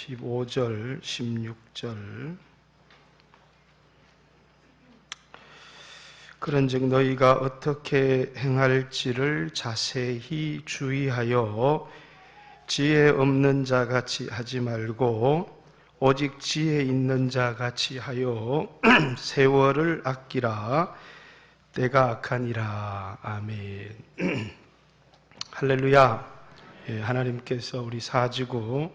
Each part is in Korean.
15절, 16절. 그런즉 너희가 어떻게 행할지를 자세히 주의하여 지혜 없는 자 같이 하지 말고 오직 지혜 있는 자 같이 하여 세월을 아끼라. 때가 악하니라. 아멘. 할렐루야. 하나님께서 우리 사지구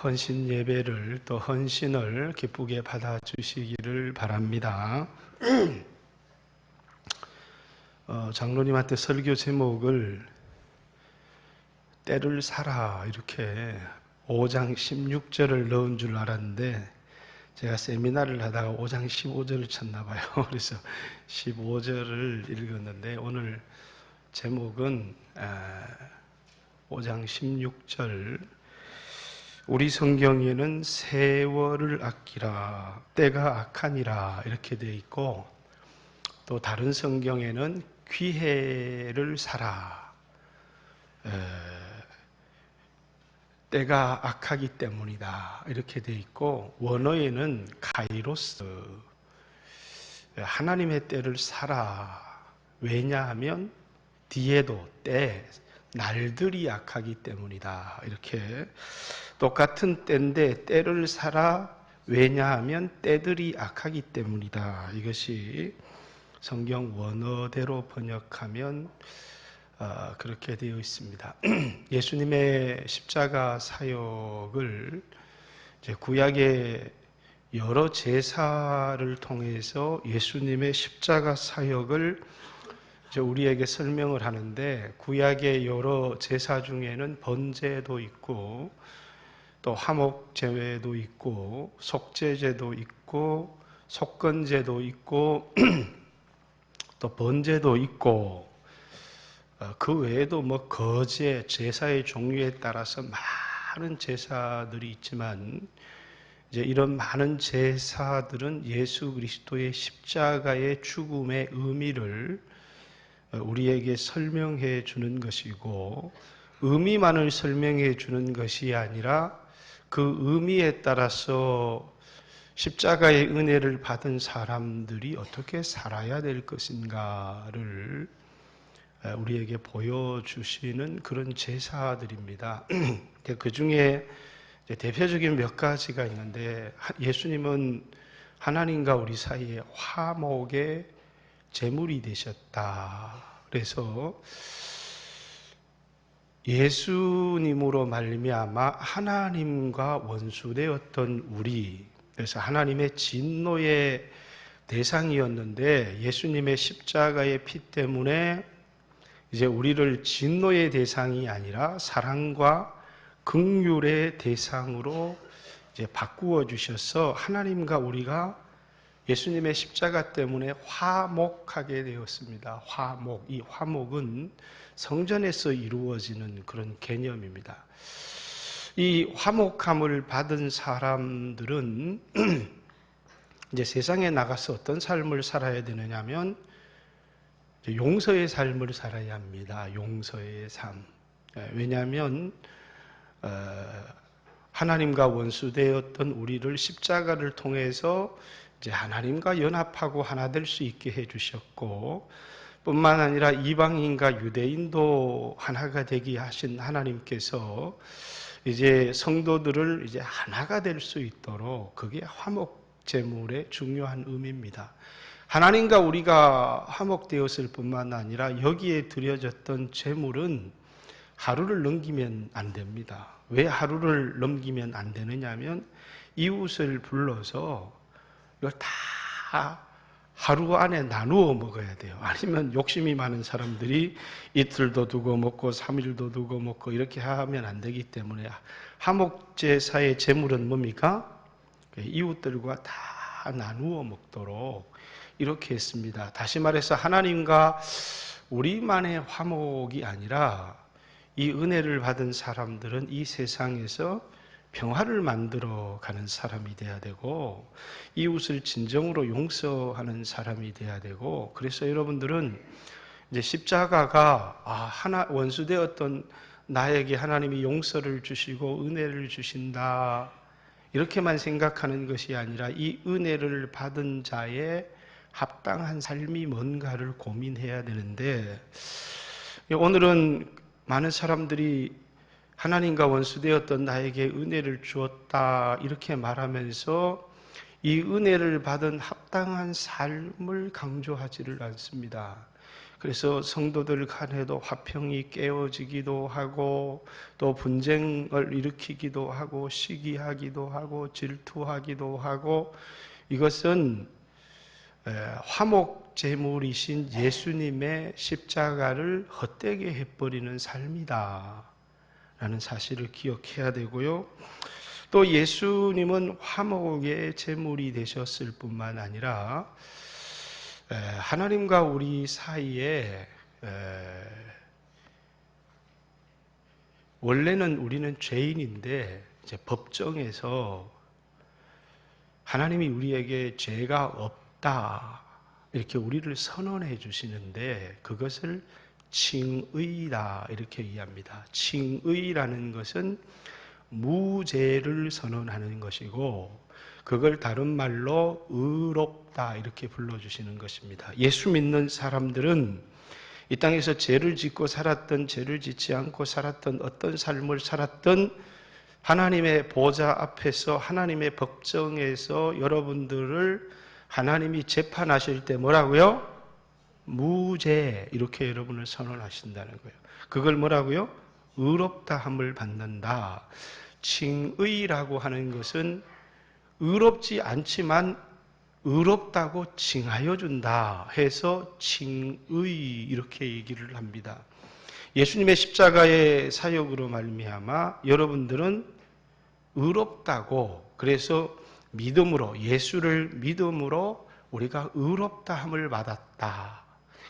헌신 예배를 또 헌신을 기쁘게 받아주시기를 바랍니다. 장로님한테 설교 제목을 때를 사라 이렇게 5장 16절을 넣은 줄 알았는데 제가 세미나를 하다가 5장 15절을 쳤나 봐요. 그래서 15절을 읽었는데 오늘 제목은 5장 16절. 우리 성경에는 세월을 아끼라, 때가 악하니라 이렇게 되어 있고, 또 다른 성경에는 기회를 사라, 때가 악하기 때문이다 이렇게 되어 있고, 원어에는 카이로스, 하나님의 때를 사라. 왜냐하면 뒤에도 때, 날들이 악하기 때문이다. 이렇게 똑같은 때인데 때를 사라. 왜냐하면 때들이 악하기 때문이다. 이것이 성경 원어대로 번역하면 그렇게 되어 있습니다. 예수님의 십자가 사역을 이제 구약의 여러 제사를 통해서 예수님의 십자가 사역을 우리에게 설명을 하는데, 구약의 여러 제사 중에는 번제도 있고 또 화목제도 있고 속죄제도 있고 속건제도 있고 또 번제도 있고, 그 외에도 뭐 거제, 제사의 종류에 따라서 많은 제사들이 있지만, 이제 이런 많은 제사들은 예수 그리스도의 십자가의 죽음의 의미를 우리에게 설명해 주는 것이고, 의미만을 설명해 주는 것이 아니라 그 의미에 따라서 십자가의 은혜를 받은 사람들이 어떻게 살아야 될 것인가를 우리에게 보여주시는 그런 제사들입니다. 그 중에 대표적인 몇 가지가 있는데, 예수님은 하나님과 우리 사이에 화목의 제물이 되셨다. 그래서 예수님으로 말미암아 하나님과 원수되었던 우리, 그래서 하나님의 진노의 대상이었는데 예수님의 십자가의 피 때문에 이제 우리를 진노의 대상이 아니라 사랑과 긍휼의 대상으로 이제 바꾸어 주셔서 하나님과 우리가 예수님의 십자가 때문에 화목하게 되었습니다. 화목. 이 화목은 성전에서 이루어지는 그런 개념입니다. 이 화목함을 받은 사람들은 이제 세상에 나가서 어떤 삶을 살아야 되느냐 하면 용서의 삶을 살아야 합니다. 용서의 삶. 왜냐하면 하나님과 원수되었던 우리를 십자가를 통해서 이제 하나님과 연합하고 하나 될 수 있게 해주셨고, 뿐만 아니라 이방인과 유대인도 하나가 되게 하신 하나님께서 이제 성도들을 이제 하나가 될 수 있도록, 그게 화목제물의 중요한 의미입니다. 하나님과 우리가 화목되었을 뿐만 아니라 여기에 드려졌던 제물은 하루를 넘기면 안 됩니다. 왜 하루를 넘기면 안 되느냐 하면 이웃을 불러서 이걸 다 하루 안에 나누어 먹어야 돼요. 아니면 욕심이 많은 사람들이 이틀도 두고 먹고 3일도 두고 먹고 이렇게 하면 안 되기 때문에 화목제사의 제물은 뭡니까? 이웃들과 다 나누어 먹도록 이렇게 했습니다. 다시 말해서 하나님과 우리만의 화목이 아니라 이 은혜를 받은 사람들은 이 세상에서 평화를 만들어 가는 사람이 돼야 되고, 이웃을 진정으로 용서하는 사람이 돼야 되고, 그래서 여러분들은 이제 십자가가 하나 원수되었던 나에게 하나님이 용서를 주시고 은혜를 주신다, 이렇게만 생각하는 것이 아니라 이 은혜를 받은 자의 합당한 삶이 뭔가를 고민해야 되는데, 오늘은 많은 사람들이 하나님과 원수되었던 나에게 은혜를 주었다 이렇게 말하면서 이 은혜를 받은 합당한 삶을 강조하지를 않습니다. 그래서 성도들 간에도 화평이 깨어지기도 하고, 또 분쟁을 일으키기도 하고, 시기하기도 하고, 질투하기도 하고, 이것은 화목 제물이신 예수님의 십자가를 헛되게 해버리는 삶이다 라는 사실을 기억해야 되고요. 또 예수님은 화목의 제물이 되셨을 뿐만 아니라 하나님과 우리 사이에 원래는 우리는 죄인인데 이제 법정에서 하나님이 우리에게 죄가 없다 이렇게 우리를 선언해 주시는데, 그것을 칭의다 이렇게 이해합니다. 칭의라는 것은 무죄를 선언하는 것이고, 그걸 다른 말로 의롭다 이렇게 불러주시는 것입니다. 예수 믿는 사람들은 이 땅에서 죄를 짓고 살았던, 죄를 짓지 않고 살았던, 어떤 삶을 살았던 하나님의 보좌 앞에서, 하나님의 법정에서 여러분들을 하나님이 재판하실 때 뭐라고요? 무죄 이렇게 여러분을 선언하신다는 거예요. 그걸 뭐라고요? 의롭다함을 받는다. 칭의라고 하는 것은 의롭지 않지만 의롭다고 칭하여 준다 해서 칭의 이렇게 얘기를 합니다. 예수님의 십자가의 사역으로 말미암아 여러분들은 의롭다고, 그래서 믿음으로, 예수를 믿음으로 우리가 의롭다함을 받았다.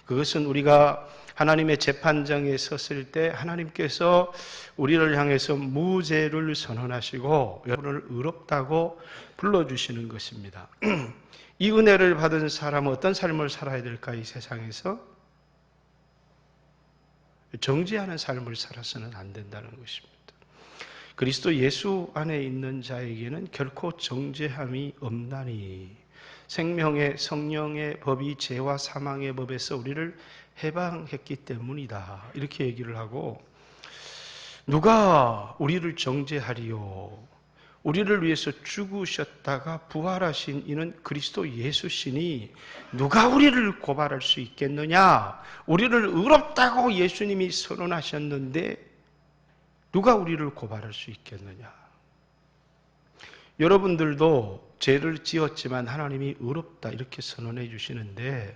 그것은 우리가 하나님의 재판장에 섰을 때 하나님께서 우리를 향해서 무죄를 선언하시고 여러분을 의롭다고 불러주시는 것입니다. 이 은혜를 받은 사람은 어떤 삶을 살아야 될까? 이 세상에서 정죄하는 삶을 살아서는 안 된다는 것입니다. 그리스도 예수 안에 있는 자에게는 결코 정죄함이 없나니 생명의 성령의 법이 죄와 사망의 법에서 우리를 해방했기 때문이다 이렇게 얘기를 하고, 누가 우리를 정죄하리요? 우리를 위해서 죽으셨다가 부활하신 이는 그리스도 예수시니 누가 우리를 고발할 수 있겠느냐? 우리를 의롭다고 예수님이 선언하셨는데 누가 우리를 고발할 수 있겠느냐? 여러분들도 죄를 지었지만 하나님이 의롭다 이렇게 선언해 주시는데,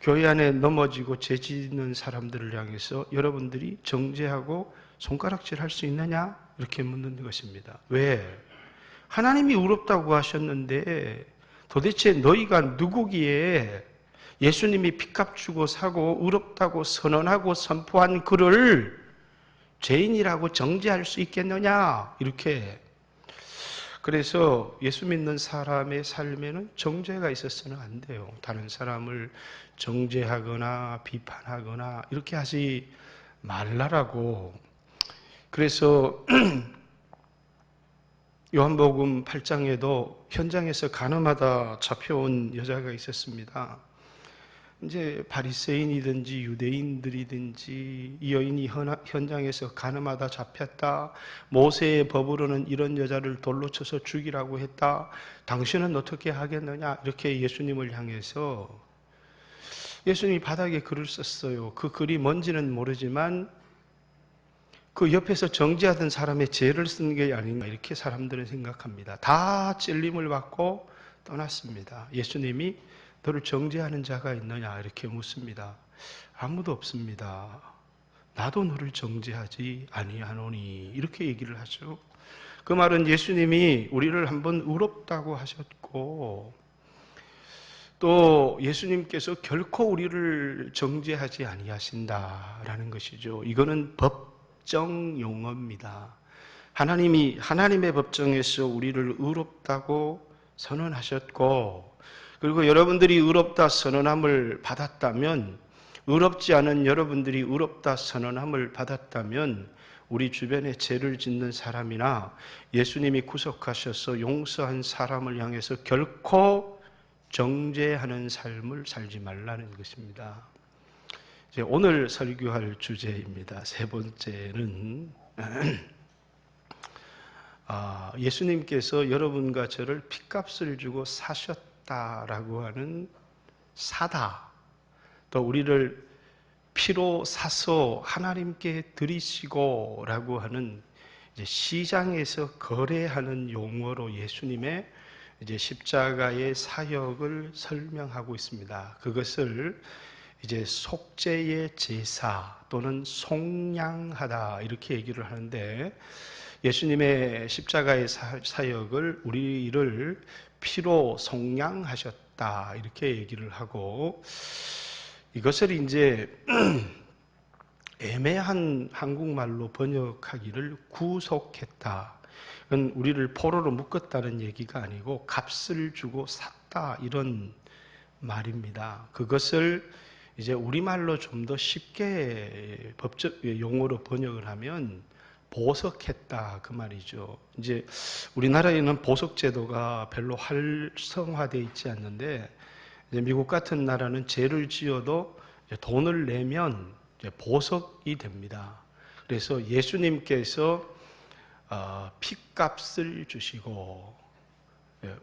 교회 안에 넘어지고 죄 짓는 사람들을 향해서 여러분들이 정죄하고 손가락질 할 수 있느냐? 이렇게 묻는 것입니다. 왜? 하나님이 의롭다고 하셨는데 도대체 너희가 누구기에 예수님이 핏값 주고 사고 의롭다고 선언하고 선포한 그를 죄인이라고 정죄할 수 있겠느냐? 이렇게. 그래서 예수 믿는 사람의 삶에는 정죄가 있어서는 안 돼요. 다른 사람을 정죄하거나 비판하거나 이렇게 하지 말라라고. 그래서 요한복음 8장에도 현장에서 간음하다 잡혀온 여자가 있었습니다. 이제 바리새인이든지 유대인들이든지 이 여인이 현장에서 간음하다 잡혔다. 모세의 법으로는 이런 여자를 돌로 쳐서 죽이라고 했다. 당신은 어떻게 하겠느냐? 이렇게 예수님을 향해서, 예수님이 바닥에 글을 썼어요. 그 글이 뭔지는 모르지만 그 옆에서 정죄하던 사람의 죄를 쓴 게 아닌가 이렇게 사람들은 생각합니다. 다 찔림을 받고 떠났습니다. 예수님이 너를 정죄하는 자가 있느냐 이렇게 묻습니다. 아무도 없습니다. 나도 너를 정죄하지 아니하노니 이렇게 얘기를 하죠. 그 말은 예수님이 우리를 한번 의롭다고 하셨고, 또 예수님께서 결코 우리를 정죄하지 아니하신다라는 것이죠. 이거는 법정 용어입니다. 하나님이 하나님의 법정에서 우리를 의롭다고 선언하셨고, 그리고 여러분들이 의롭다 선언함을 받았다면 의롭지 않은 여러분들이 의롭다 선언함을 받았다면 우리 주변에 죄를 짓는 사람이나 예수님이 구속하셔서 용서한 사람을 향해서 결코 정죄하는 삶을 살지 말라는 것입니다. 이제 오늘 설교할 주제입니다. 세 번째는 예수님께서 여러분과 저를 핏값을 주고 사셨다라고 하는 사다, 또 우리를 피로 사서 하나님께 드리시고 라고 하는 이제 시장에서 거래하는 용어로 예수님의 이제 십자가의 사역을 설명하고 있습니다. 그것을 이제 속죄의 제사 또는 속량하다 이렇게 얘기를 하는데, 예수님의 십자가의 사역을 우리를 피로 속량하셨다 이렇게 얘기를 하고, 이것을 이제 애매한 한국말로 번역하기를 구속했다. 그건 우리를 포로로 묶었다는 얘기가 아니고 값을 주고 샀다 이런 말입니다. 그것을 이제 우리말로 좀 더 쉽게 법적 용어로 번역을 하면 보석했다 그 말이죠. 이제 우리나라에는 보석 제도가 별로 활성화되어 있지 않는데, 이제 미국 같은 나라는 죄를 지어도 돈을 내면 보석이 됩니다. 그래서 예수님께서 핏값을 주시고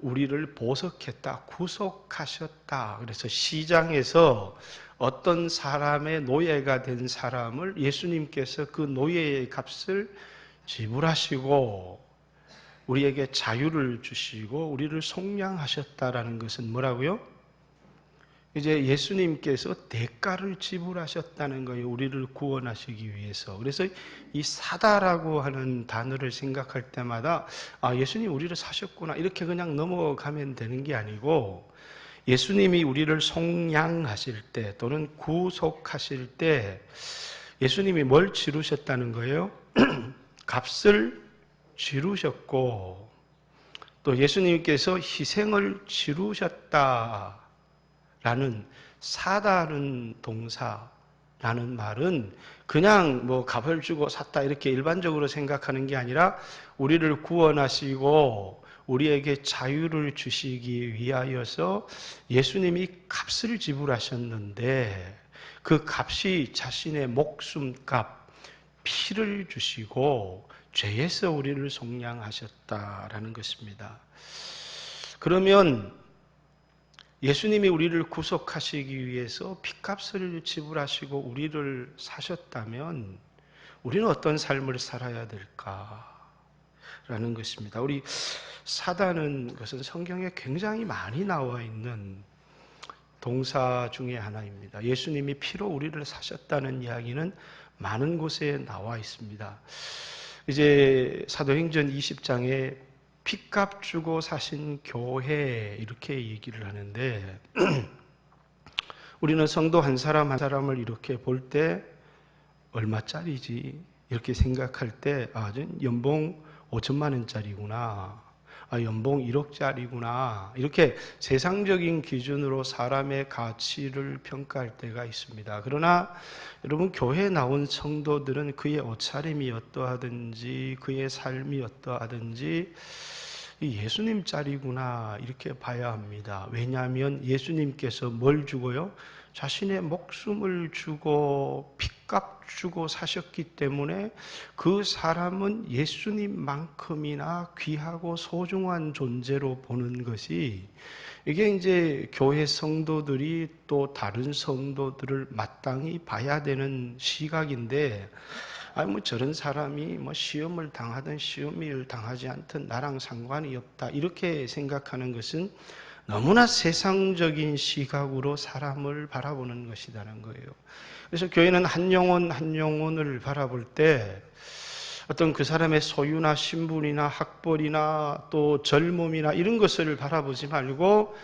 우리를 보석했다, 구속하셨다. 그래서 시장에서 어떤 사람의 노예가 된 사람을 예수님께서 그 노예의 값을 지불하시고 우리에게 자유를 주시고 우리를 속량하셨다라는 것은 뭐라고요? 이제 예수님께서 대가를 지불하셨다는 거예요. 우리를 구원하시기 위해서. 그래서 이 사다라고 하는 단어를 생각할 때마다 예수님 우리를 사셨구나 이렇게 그냥 넘어가면 되는 게 아니고, 예수님이 우리를 속량하실 때 또는 구속하실 때 예수님이 뭘 치르셨다는 거예요? 값을 치르셨고, 또 예수님께서 희생을 치르셨다 라는 사다는 동사라는 말은 그냥 뭐 값을 주고 샀다 이렇게 일반적으로 생각하는 게 아니라 우리를 구원하시고 우리에게 자유를 주시기 위하여서 예수님이 값을 지불하셨는데, 그 값이 자신의 목숨값, 피를 주시고 죄에서 우리를 속량하셨다라는 것입니다. 그러면 예수님이 우리를 구속하시기 위해서 핏값을 지불하시고 우리를 사셨다면 우리는 어떤 삶을 살아야 될까라는 것입니다. 우리 사다는 것은 성경에 굉장히 많이 나와 있는 동사 중에 하나입니다. 예수님이 피로 우리를 사셨다는 이야기는 많은 곳에 나와 있습니다. 이제 사도행전 20장에 핏값 주고 사신 교회 이렇게 얘기를 하는데, 우리는 성도 한 사람 한 사람을 이렇게 볼 때 얼마짜리지 이렇게 생각할 때 연봉 5천만 원짜리구나, 연봉 1억짜리구나 이렇게 세상적인 기준으로 사람의 가치를 평가할 때가 있습니다. 그러나 여러분, 교회에 나온 성도들은 그의 옷차림이 어떠하든지 그의 삶이 어떠하든지 예수님 짤이구나 이렇게 봐야 합니다. 왜냐하면 예수님께서 뭘 주고요? 자신의 목숨을 주고 핏값 주고 사셨기 때문에 그 사람은 예수님만큼이나 귀하고 소중한 존재로 보는 것이, 이게 이제 교회 성도들이 또 다른 성도들을 마땅히 봐야 되는 시각인데, 저런 사람이 시험을 당하든 시험을 당하지 않든 나랑 상관이 없다 이렇게 생각하는 것은 너무나 세상적인 시각으로 사람을 바라보는 것이라는 거예요. 그래서 교회는 한 영혼 한 영혼을 바라볼 때 어떤 그 사람의 소유나 신분이나 학벌이나 또 젊음이나 이런 것을 바라보지 말고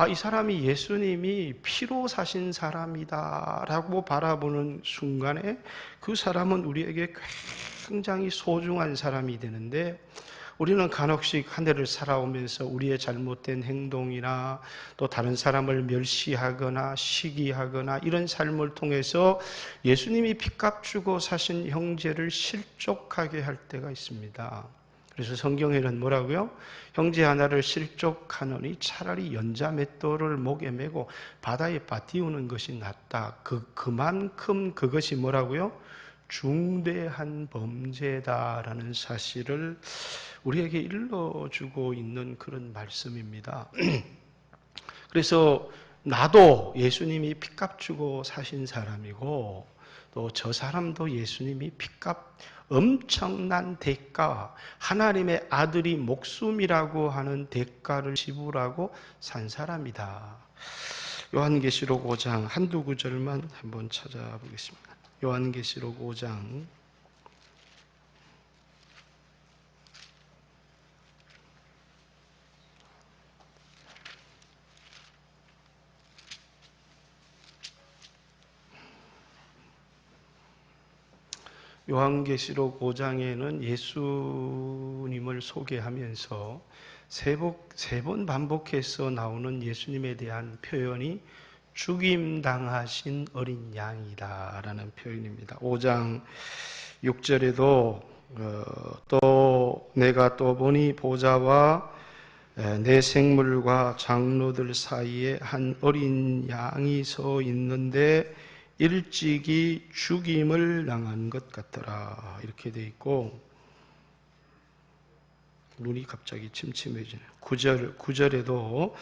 이 사람이 예수님이 피로 사신 사람이다 라고 바라보는 순간에 그 사람은 우리에게 굉장히 소중한 사람이 되는데, 우리는 간혹씩 한 해를 살아오면서 우리의 잘못된 행동이나 또 다른 사람을 멸시하거나 시기하거나 이런 삶을 통해서 예수님이 핏값 주고 사신 형제를 실족하게 할 때가 있습니다. 그래서 성경에는 뭐라고요? 형제 하나를 실족하느니 차라리 연자 맷돌을 목에 메고 바다에 빠띄우는 것이 낫다. 그만큼 그것이 뭐라고요? 중대한 범죄다라는 사실을 우리에게 일러주고 있는 그런 말씀입니다. 그래서 나도 예수님이 핏값 주고 사신 사람이고 또 저 사람도 예수님이 핏값 엄청난 대가, 하나님의 아들이 목숨이라고 하는 대가를 지불하고 산 사람이다. 요한계시록 5장 한두 구절만 한번 찾아보겠습니다. 요한계시록 5장 요한계시록 5장에는 예수님을 소개하면서 세 번 반복해서 나오는 예수님에 대한 표현이 죽임당하신 어린 양이다라는 표현입니다. 5장 6절에도 또 내가 또 보니 보좌와 내 생물과 장로들 사이에 한 어린 양이 서 있는데 일찍이 죽임을 당한 것 같더라. 이렇게 돼 있고 눈이 갑자기 침침해지네요. 9절에도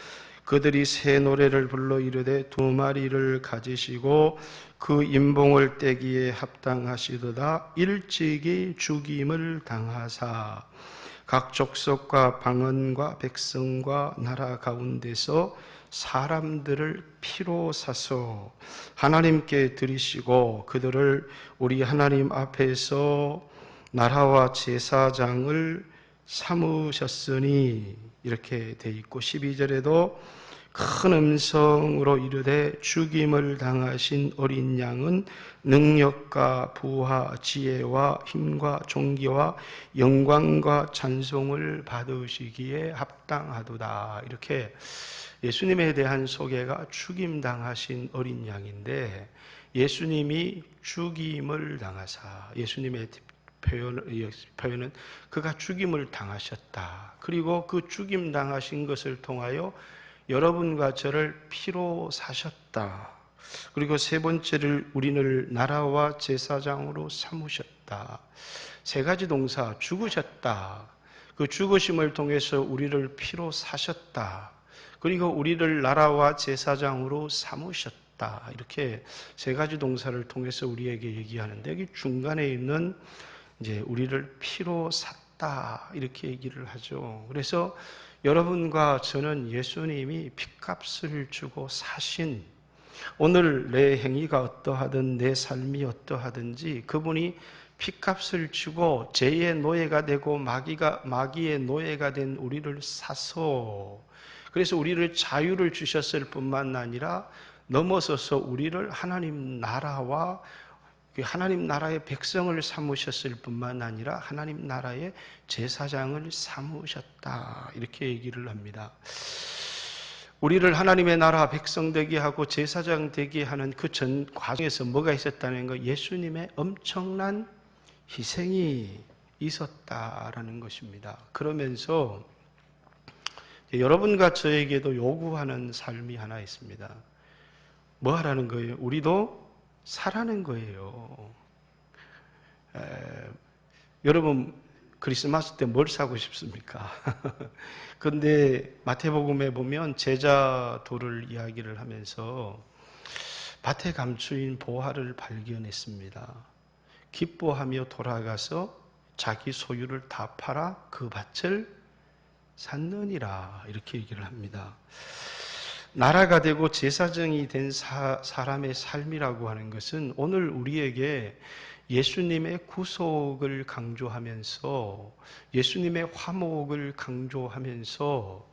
그들이 새 노래를 불러 이르되 두 마리를 가지시고 그 임봉을 떼기에 합당하시도다 일찍이 죽임을 당하사 각 족속과 방언과 백성과 나라 가운데서 사람들을 피로 사서 하나님께 드리시고 그들을 우리 하나님 앞에서 나라와 제사장을 삼으셨으니 이렇게 돼 있고 12절에도 큰 음성으로 이르되 죽임을 당하신 어린 양은 능력과 부와 지혜와 힘과 존귀와 영광과 찬송을 받으시기에 합당하도다. 이렇게 예수님에 대한 소개가 죽임당하신 어린 양인데 예수님이 죽임을 당하사 예수님의 표현은 그가 죽임을 당하셨다. 그리고 그 죽임 당하신 것을 통하여 여러분과 저를 피로 사셨다. 그리고 세 번째를 우리를 나라와 제사장으로 삼으셨다. 세 가지 동사 죽으셨다. 그 죽으심을 통해서 우리를 피로 사셨다. 그리고 우리를 나라와 제사장으로 삼으셨다. 이렇게 세 가지 동사를 통해서 우리에게 얘기하는데 여기 중간에 있는 이제 우리를 피로 샀다 이렇게 얘기를 하죠. 그래서 여러분과 저는 예수님이 핏값을 주고 사신 오늘 내 행위가 어떠하든 내 삶이 어떠하든지 그분이 핏값을 주고 죄의 노예가 되고 마귀의 노예가 된 우리를 사서 그래서 우리를 자유를 주셨을 뿐만 아니라 넘어서서 우리를 하나님 나라와 하나님 나라의 백성을 삼으셨을 뿐만 아니라 하나님 나라의 제사장을 삼으셨다. 이렇게 얘기를 합니다. 우리를 하나님의 나라 백성 되게 하고 제사장 되게 하는 그 전 과정에서 뭐가 있었다는 거? 예수님의 엄청난 희생이 있었다라는 것입니다. 그러면서 여러분과 저에게도 요구하는 삶이 하나 있습니다. 뭐 하라는 거예요? 우리도 사라는 거예요. 여러분 크리스마스 때 뭘 사고 싶습니까? 그런데 마태복음에 보면 제자도를 이야기를 하면서 밭에 감추인 보화를 발견했습니다. 기뻐하며 돌아가서 자기 소유를 다 팔아 그 밭을 샀느니라 이렇게 얘기를 합니다. 나라가 되고 제사장이 된 사람의 삶이라고 하는 것은 오늘 우리에게 예수님의 구속을 강조하면서 예수님의 화목을 강조하면서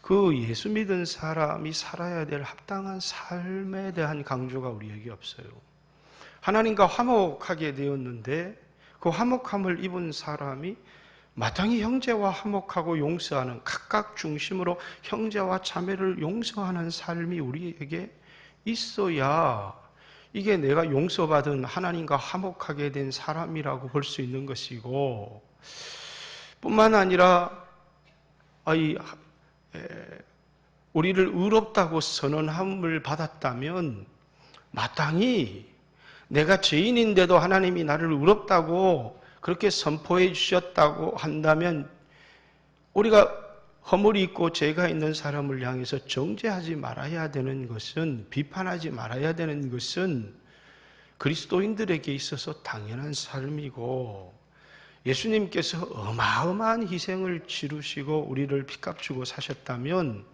그 예수 믿은 사람이 살아야 될 합당한 삶에 대한 강조가 우리에게 없어요. 하나님과 화목하게 되었는데 그 화목함을 입은 사람이 마땅히 형제와 화목하고 용서하는, 각각 중심으로 형제와 자매를 용서하는 삶이 우리에게 있어야 이게 내가 용서받은 하나님과 화목하게 된 사람이라고 볼 수 있는 것이고, 뿐만 아니라 우리를 의롭다고 선언함을 받았다면 마땅히 내가 죄인인데도 하나님이 나를 의롭다고 그렇게 선포해 주셨다고 한다면 우리가 허물이 있고 죄가 있는 사람을 향해서 정죄하지 말아야 되는 것은, 비판하지 말아야 되는 것은 그리스도인들에게 있어서 당연한 삶이고, 예수님께서 어마어마한 희생을 치르시고 우리를 핏값 주고 사셨다면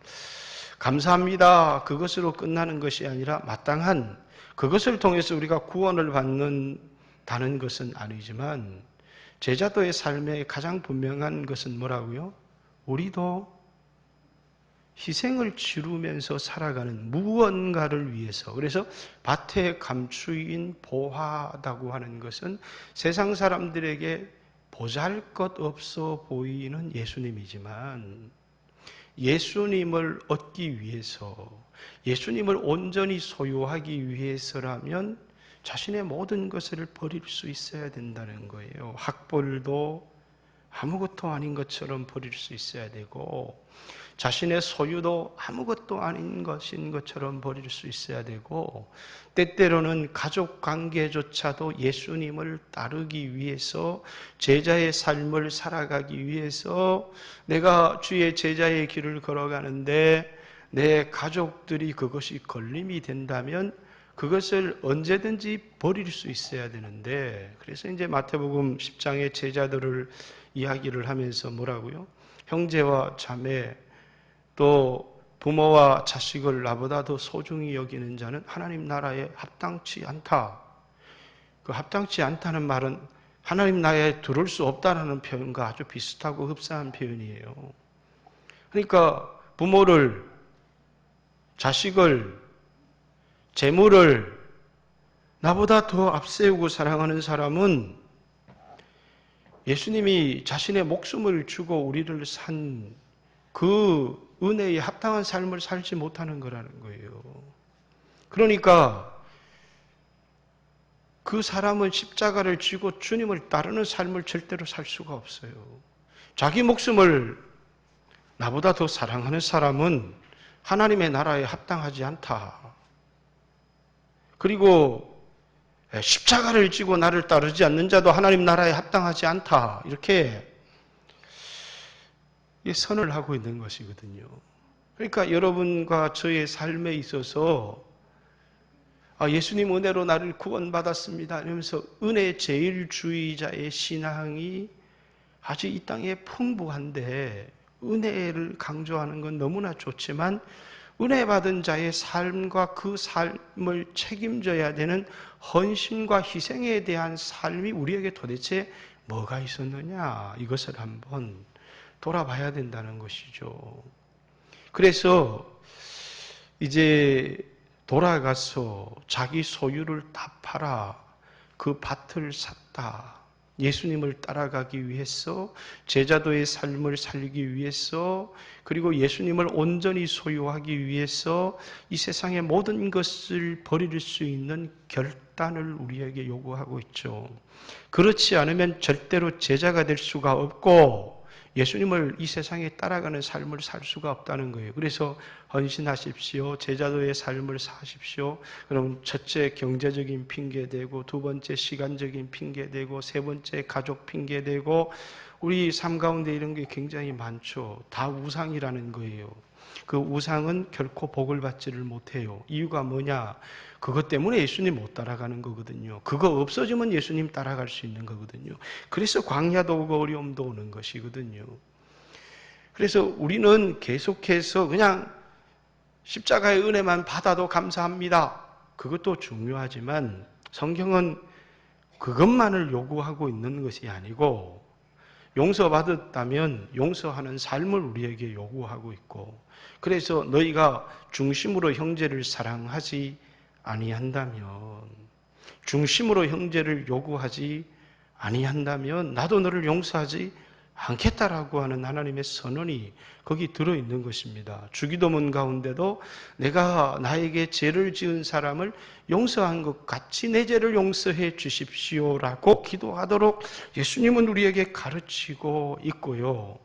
감사합니다, 그것으로 끝나는 것이 아니라 마땅한, 그것을 통해서 우리가 구원을 받는다는 것은 아니지만 제자도의 삶의 가장 분명한 것은 뭐라고요? 우리도 희생을 치르면서 살아가는 무언가를 위해서. 그래서 밭의 감추인 보화다고 하는 것은 세상 사람들에게 보잘것없어 보이는 예수님이지만, 예수님을 얻기 위해서, 예수님을 온전히 소유하기 위해서라면 자신의 모든 것을 버릴 수 있어야 된다는 거예요. 학벌도 아무것도 아닌 것처럼 버릴 수 있어야 되고, 자신의 소유도 아무것도 아닌 것인 것처럼 버릴 수 있어야 되고, 때때로는 가족 관계조차도 예수님을 따르기 위해서, 제자의 삶을 살아가기 위해서 내가 주의 제자의 길을 걸어가는데 내 가족들이 그것이 걸림이 된다면 그것을 언제든지 버릴 수 있어야 되는데, 그래서 이제 마태복음 10장의 제자들을 이야기를 하면서 뭐라고요? 형제와 자매, 또 부모와 자식을 나보다 더 소중히 여기는 자는 하나님 나라에 합당치 않다. 그 합당치 않다는 말은 하나님 나라에 들어올 수 없다는 표현과 아주 비슷하고 흡사한 표현이에요. 그러니까 부모를, 자식을, 재물을 나보다 더 앞세우고 사랑하는 사람은 예수님이 자신의 목숨을 주고 우리를 산 그 은혜에 합당한 삶을 살지 못하는 거라는 거예요. 그러니까 그 사람은 십자가를 쥐고 주님을 따르는 삶을 절대로 살 수가 없어요. 자기 목숨을 나보다 더 사랑하는 사람은 하나님의 나라에 합당하지 않다. 그리고 십자가를 쥐고 나를 따르지 않는 자도 하나님 나라에 합당하지 않다. 이렇게 선을 하고 있는 것이거든요. 그러니까 여러분과 저의 삶에 있어서 예수님 은혜로 나를 구원받았습니다 이러면서 은혜 제일주의자의 신앙이 아주 이 땅에 풍부한데, 은혜를 강조하는 건 너무나 좋지만 은혜 받은 자의 삶과 그 삶을 책임져야 되는 헌신과 희생에 대한 삶이 우리에게 도대체 뭐가 있었느냐, 이것을 한번 돌아봐야 된다는 것이죠. 그래서 이제 돌아가서 자기 소유를 다 팔아 그 밭을 샀다. 예수님을 따라가기 위해서, 제자도의 삶을 살기 위해서, 그리고 예수님을 온전히 소유하기 위해서 이 세상의 모든 것을 버릴 수 있는 결단을 우리에게 요구하고 있죠. 그렇지 않으면 절대로 제자가 될 수가 없고 예수님을 이 세상에 따라가는 삶을 살 수가 없다는 거예요. 그래서 헌신하십시오. 제자도의 삶을 사십시오. 그럼 첫째 경제적인 핑계대고, 두 번째 시간적인 핑계대고, 세 번째 가족 핑계대고, 우리 삶 가운데 이런 게 굉장히 많죠. 다 우상이라는 거예요. 그 우상은 결코 복을 받지를 못해요. 이유가 뭐냐? 그것 때문에 예수님 못 따라가는 거거든요. 그거 없어지면 예수님 따라갈 수 있는 거거든요. 그래서 광야도 오고 어려움도 오는 것이거든요. 그래서 우리는 계속해서 그냥 십자가의 은혜만 받아도 감사합니다. 그것도 중요하지만 성경은 그것만을 요구하고 있는 것이 아니고, 용서받았다면 용서하는 삶을 우리에게 요구하고 있고, 그래서 너희가 중심으로 형제를 사랑하지 아니한다면, 중심으로 형제를 요구하지 아니한다면 나도 너를 용서하지 않겠다라고 하는 하나님의 선언이 거기 들어있는 것입니다. 주기도문 가운데도 내가 나에게 죄를 지은 사람을 용서한 것 같이 내 죄를 용서해 주십시오라고 기도하도록 예수님은 우리에게 가르치고 있고요.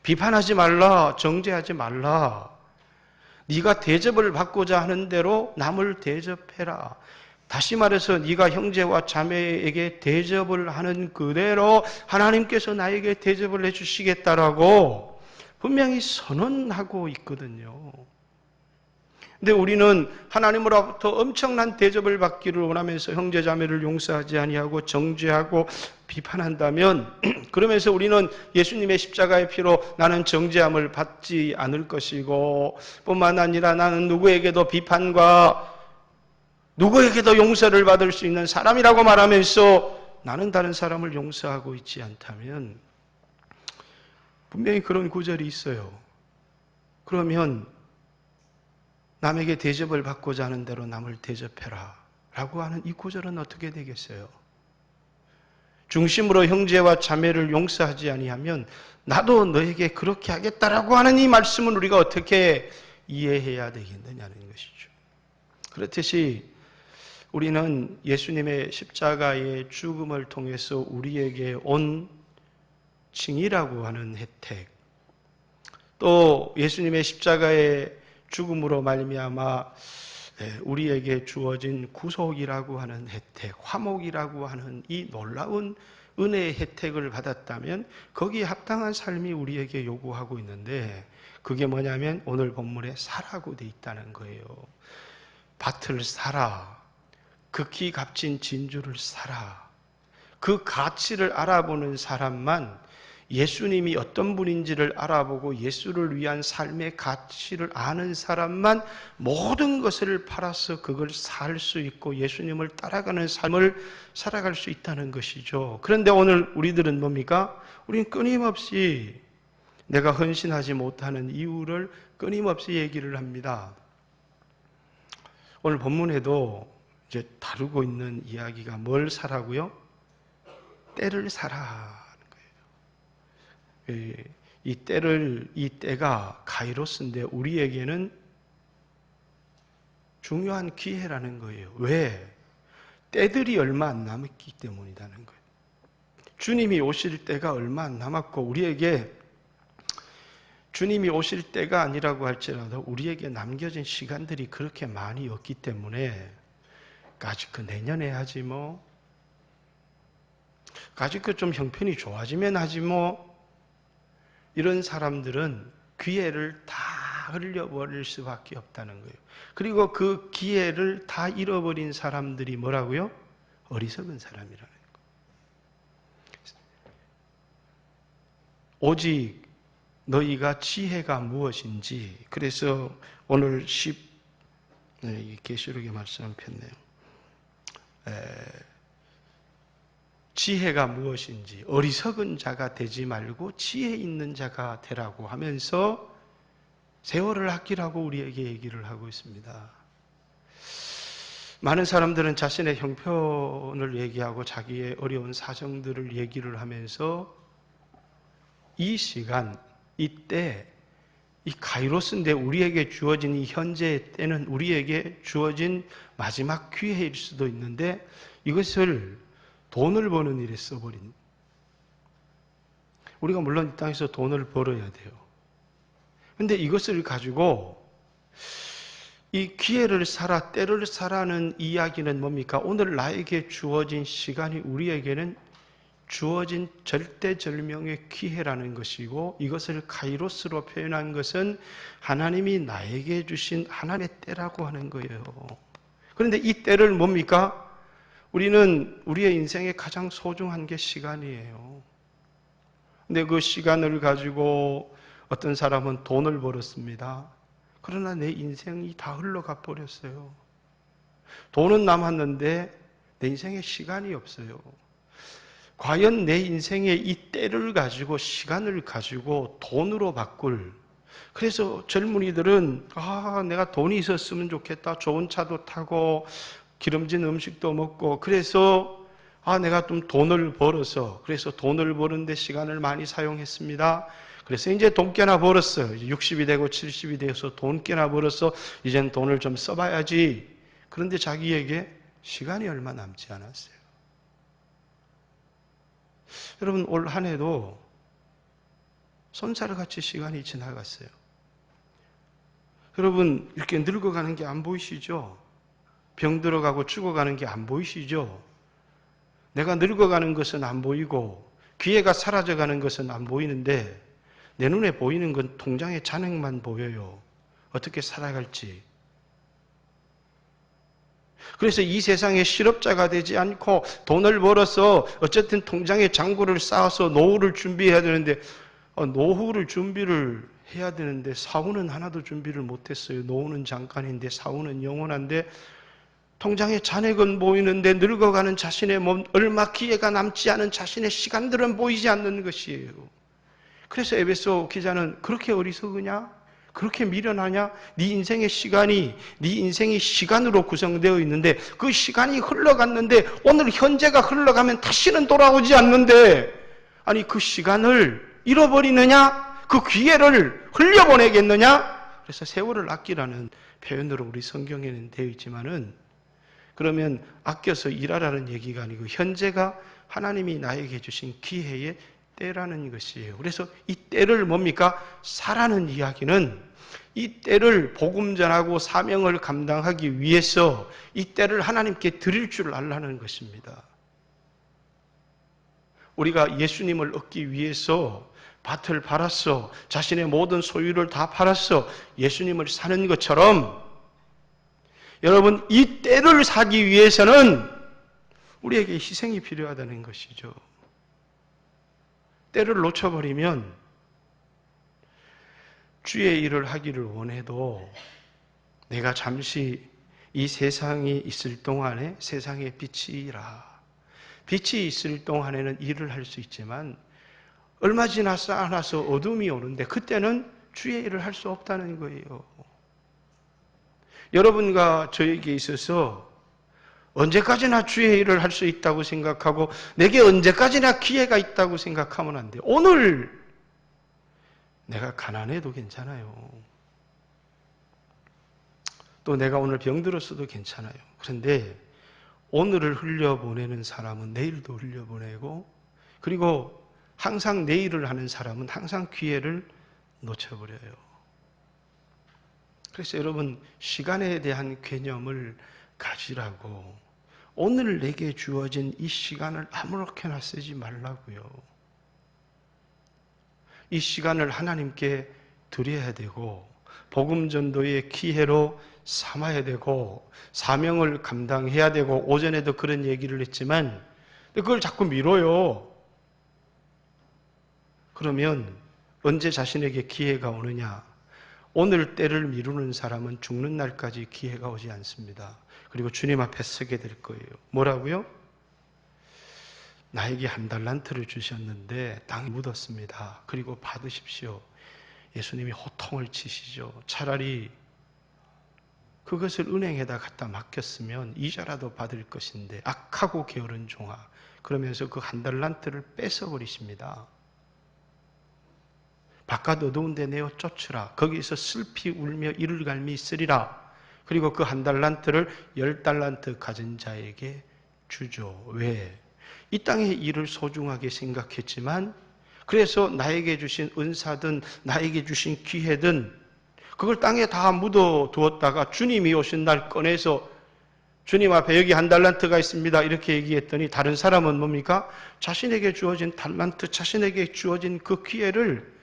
비판하지 말라, 정죄하지 말라. 네가 대접을 받고자 하는 대로 남을 대접해라. 다시 말해서 네가 형제와 자매에게 대접을 하는 그대로 하나님께서 나에게 대접을 해주시겠다라고 분명히 선언하고 있거든요. 근데 우리는 하나님으로부터 엄청난 대접을 받기를 원하면서 형제 자매를 용서하지 아니하고 정죄하고 비판한다면 그러면서 우리는 예수님의 십자가의 피로 나는 정죄함을 받지 않을 것이고 뿐만 아니라 나는 누구에게도 비판과 누구에게도 용서를 받을 수 있는 사람이라고 말하면서 나는 다른 사람을 용서하고 있지 않다면 분명히 그런 구절이 있어요. 그러면 남에게 대접을 받고자 하는 대로 남을 대접해라 라고 하는 이 구절은 어떻게 되겠어요? 중심으로 형제와 자매를 용서하지 아니하면 나도 너에게 그렇게 하겠다라고 하는 이 말씀은 우리가 어떻게 이해해야 되겠느냐는 것이죠. 그렇듯이 우리는 예수님의 십자가의 죽음을 통해서 우리에게 온 칭의라고 하는 혜택, 또 예수님의 십자가의 죽음으로 말미암아 우리에게 주어진 구속이라고 하는 혜택, 화목이라고 하는 이 놀라운 은혜의 혜택을 받았다면 거기에 합당한 삶이 우리에게 요구하고 있는데 그게 뭐냐면 오늘 본문에 사라고 돼 있다는 거예요. 밭을 사라. 극히 값진 진주를 사라. 그 가치를 알아보는 사람만 예수님이 어떤 분인지를 알아보고 예수를 위한 삶의 가치를 아는 사람만 모든 것을 팔아서 그걸 살 수 있고 예수님을 따라가는 삶을 살아갈 수 있다는 것이죠. 그런데 오늘 우리들은 뭡니까? 우리는 끊임없이 내가 헌신하지 못하는 이유를 끊임없이 얘기를 합니다. 오늘 본문에도 이제 다루고 있는 이야기가 뭘 사라고요? 때를 사라는 거예요. 이 때가 카이로스인데 우리에게는 중요한 기회라는 거예요. 왜? 때들이 얼마 안 남았기 때문이라는 거예요. 주님이 오실 때가 얼마 안 남았고 우리에게 주님이 오실 때가 아니라고 할지라도 우리에게 남겨진 시간들이 그렇게 많이 없기 때문에 아직 그 내년에 하지 뭐, 아직 그 좀 형편이 좋아지면 하지 뭐, 이런 사람들은 기회를 다 흘려버릴 수밖에 없다는 거예요. 그리고 그 기회를 다 잃어버린 사람들이 뭐라고요? 어리석은 사람이라는 거예요. 오직 너희가 지혜가 무엇인지, 그래서 오늘 계시록의 말씀 폈네요. 지혜가 무엇인지 어리석은 자가 되지 말고 지혜 있는 자가 되라고 하면서 세월을 아끼라고 우리에게 얘기를 하고 있습니다. 많은 사람들은 자신의 형편을 얘기하고 자기의 어려운 사정들을 얘기를 하면서 이 시간, 이때, 이 카이로스인데 우리에게 주어진 이 현재의 때는 우리에게 주어진 마지막 기회일 수도 있는데 이것을 돈을 버는 일에 써버린. 우리가 물론 이 땅에서 돈을 벌어야 돼요. 그런데 이것을 가지고 이 기회를 사라, 때를 사라는 이야기는 뭡니까? 오늘 나에게 주어진 시간이 우리에게는 주어진 절대절명의 기회라는 것이고 이것을 카이로스로 표현한 것은 하나님이 나에게 주신 하나님의 때라고 하는 거예요. 그런데 이 때를 뭡니까? 우리는 우리의 인생에 가장 소중한 게 시간이에요. 근데 그 시간을 가지고 어떤 사람은 돈을 벌었습니다. 그러나 내 인생이 다 흘러가 버렸어요. 돈은 남았는데 내 인생에 시간이 없어요. 과연 내 인생의 이 때를 가지고 시간을 가지고 돈으로 바꿀. 그래서 젊은이들은 내가 돈이 있었으면 좋겠다. 좋은 차도 타고 기름진 음식도 먹고 그래서 내가 좀 돈을 벌어서, 그래서 돈을 버는데 시간을 많이 사용했습니다. 그래서 이제 돈 꽤나 벌었어요. 이제 60이 되고 70이 돼서 돈 꽤나 벌어서 이젠 돈을 좀 써봐야지. 그런데 자기에게 시간이 얼마 남지 않았어요. 여러분, 올 한 해도 손살같이 시간이 지나갔어요. 여러분, 이렇게 늙어가는 게 안 보이시죠? 병 들어가고 죽어가는 게 안 보이시죠? 내가 늙어가는 것은 안 보이고 기회가 사라져가는 것은 안 보이는데 내 눈에 보이는 건 통장의 잔액만 보여요. 어떻게 살아갈지. 그래서 이 세상에 실업자가 되지 않고 돈을 벌어서 어쨌든 통장에 잔고를 쌓아서 노후를 준비해야 되는데 노후를 준비를 해야 되는데 사후는 하나도 준비를 못했어요. 노후는 잠깐인데 사후는 영원한데 통장에 잔액은 보이는데 늙어가는 자신의 몸, 얼마 기회가 남지 않은 자신의 시간들은 보이지 않는 것이에요. 그래서 에베소 기자는 그렇게 어리석으냐? 그렇게 미련하냐? 네 인생의 시간이, 네 인생이 시간으로 구성되어 있는데 그 시간이 흘러갔는데 오늘 현재가 흘러가면 다시는 돌아오지 않는데 아니 그 시간을 잃어버리느냐? 그 기회를 흘려보내겠느냐? 그래서 세월을 아끼라는 표현으로 우리 성경에는 되어 있지만은 그러면 아껴서 일하라는 얘기가 아니고 현재가 하나님이 나에게 주신 기회의 때라는 것이에요. 그래서 이 때를 뭡니까? 사라는 이야기는 이 때를 복음 전하고 사명을 감당하기 위해서 이 때를 하나님께 드릴 줄 알라는 것입니다. 우리가 예수님을 얻기 위해서 밭을 팔았어. 자신의 모든 소유를 다 팔았어. 예수님을 사는 것처럼 여러분 이 때를 사기 위해서는 우리에게 희생이 필요하다는 것이죠. 때를 놓쳐버리면 주의 일을 하기를 원해도 내가 잠시 이 세상이 있을 동안에 세상의 빛이라. 빛이 있을 동안에는 일을 할 수 있지만 얼마 지나서 않아서 어둠이 오는데 그때는 주의 일을 할 수 없다는 거예요. 여러분과 저에게 있어서 언제까지나 주의 일을 할 수 있다고 생각하고 내게 언제까지나 기회가 있다고 생각하면 안 돼요. 오늘 내가 가난해도 괜찮아요. 또 내가 오늘 병들었어도 괜찮아요. 그런데 오늘을 흘려보내는 사람은 내일도 흘려보내고 그리고 항상 내일을 하는 사람은 항상 기회를 놓쳐버려요. 그래서 여러분 시간에 대한 개념을 가지라고 오늘 내게 주어진 이 시간을 아무렇게나 쓰지 말라고요. 이 시간을 하나님께 드려야 되고 복음 전도의 기회로 삼아야 되고 사명을 감당해야 되고 오전에도 그런 얘기를 했지만 그걸 자꾸 미뤄요. 그러면 언제 자신에게 기회가 오느냐? 오늘 때를 미루는 사람은 죽는 날까지 기회가 오지 않습니다. 그리고 주님 앞에 서게 될 거예요. 뭐라고요? 나에게 한 달란트를 주셨는데 땅에 묻었습니다. 그리고 받으십시오. 예수님이 호통을 치시죠. 차라리 그것을 은행에다 갖다 맡겼으면 이자라도 받을 것인데 악하고 게으른 종아. 그러면서 그 한 달란트를 뺏어버리십니다. 바깥 어두운 데 내어 쫓으라. 거기서 슬피 울며 이를 갈미 있으리라. 그리고 그 한 달란트를 10달란트 가진 자에게 주죠. 왜? 이 땅의 일을 소중하게 생각했지만 그래서 나에게 주신 은사든 나에게 주신 기회든 그걸 땅에 다 묻어 두었다가 주님이 오신 날 꺼내서 주님 앞에 여기 한 달란트가 있습니다. 이렇게 얘기했더니 다른 사람은 뭡니까? 자신에게 주어진 달란트, 자신에게 주어진 그 기회를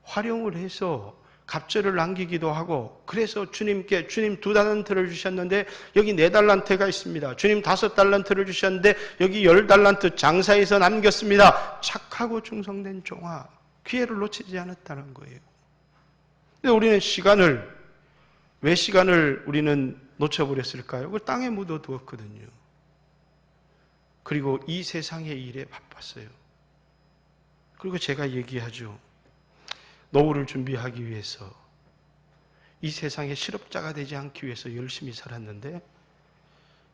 활용을 해서 갑절을 남기기도 하고 그래서 주님께 주님 2달란트를 주셨는데 여기 4달란트가 있습니다. 주님 5달란트를 주셨는데 여기 10달란트 장사해서 남겼습니다. 착하고 충성된 종아 기회를 놓치지 않았다는 거예요. 근데 우리는 왜 시간을 우리는 놓쳐버렸을까요? 그걸 땅에 묻어두었거든요. 그리고 이 세상의 일에 바빴어요. 그리고 제가 얘기하죠. 노후를 준비하기 위해서 이 세상에 실업자가 되지 않기 위해서 열심히 살았는데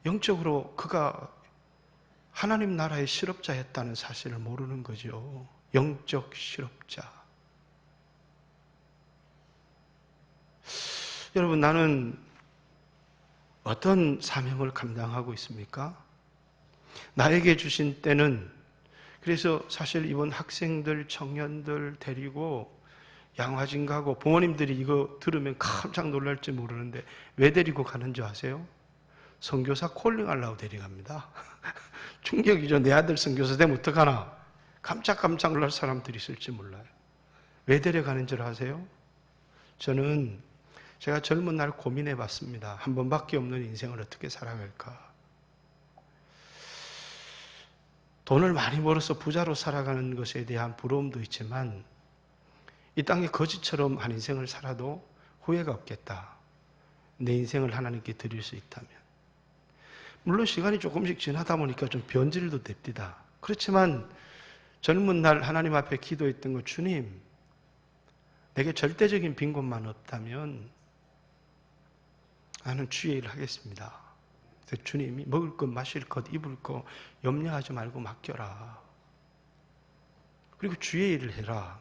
영적으로 그가 하나님 나라의 실업자였다는 사실을 모르는 거죠. 영적 실업자. 여러분, 나는 어떤 사명을 감당하고 있습니까? 나에게 주신 때는, 그래서 사실 이번 학생들, 청년들 데리고 양화진 가고, 부모님들이 이거 들으면 깜짝 놀랄지 모르는데 왜 데리고 가는 줄 아세요? 선교사 콜링 하려고 데려갑니다. 충격이죠. 내 아들 선교사 되면 어떡하나? 깜짝 놀랄 사람들이 있을지 몰라요. 왜 데려가는 줄 아세요? 저는 제가 젊은 날 고민해 봤습니다. 한 번밖에 없는 인생을 어떻게 살아갈까? 돈을 많이 벌어서 부자로 살아가는 것에 대한 부러움도 있지만 이 땅에 거지처럼 한 인생을 살아도 후회가 없겠다. 내 인생을 하나님께 드릴 수 있다면. 물론 시간이 조금씩 지나다 보니까 좀 변질도 됩니다. 그렇지만 젊은 날 하나님 앞에 기도했던 거, 주님, 내게 절대적인 빈 곳만 없다면 나는 주의 일을 하겠습니다. 주님이 먹을 것, 마실 것, 입을 것 염려하지 말고 맡겨라. 그리고 주의 일을 해라.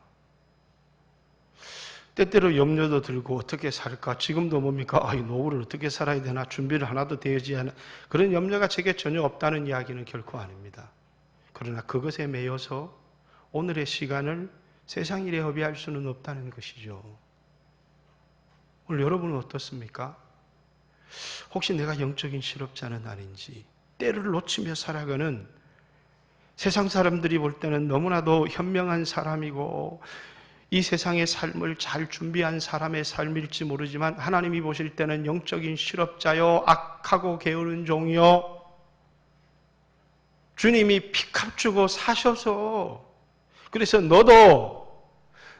때때로 염려도 들고 어떻게 살까? 지금도 뭡니까? 이 노후를 어떻게 살아야 되나? 준비를 하나도 되지 않아. 그런 염려가 제게 전혀 없다는 이야기는 결코 아닙니다. 그러나 그것에 매여서 오늘의 시간을 세상 일에 허비할 수는 없다는 것이죠. 오늘 여러분은 어떻습니까? 혹시 내가 영적인 실업자는 아닌지, 때를 놓치며 살아가는, 세상 사람들이 볼 때는 너무나도 현명한 사람이고 이 세상의 삶을 잘 준비한 사람의 삶일지 모르지만 하나님이 보실 때는 영적인 실업자요, 악하고 게으른 종이요, 주님이 피값 주고 사셔서, 그래서 너도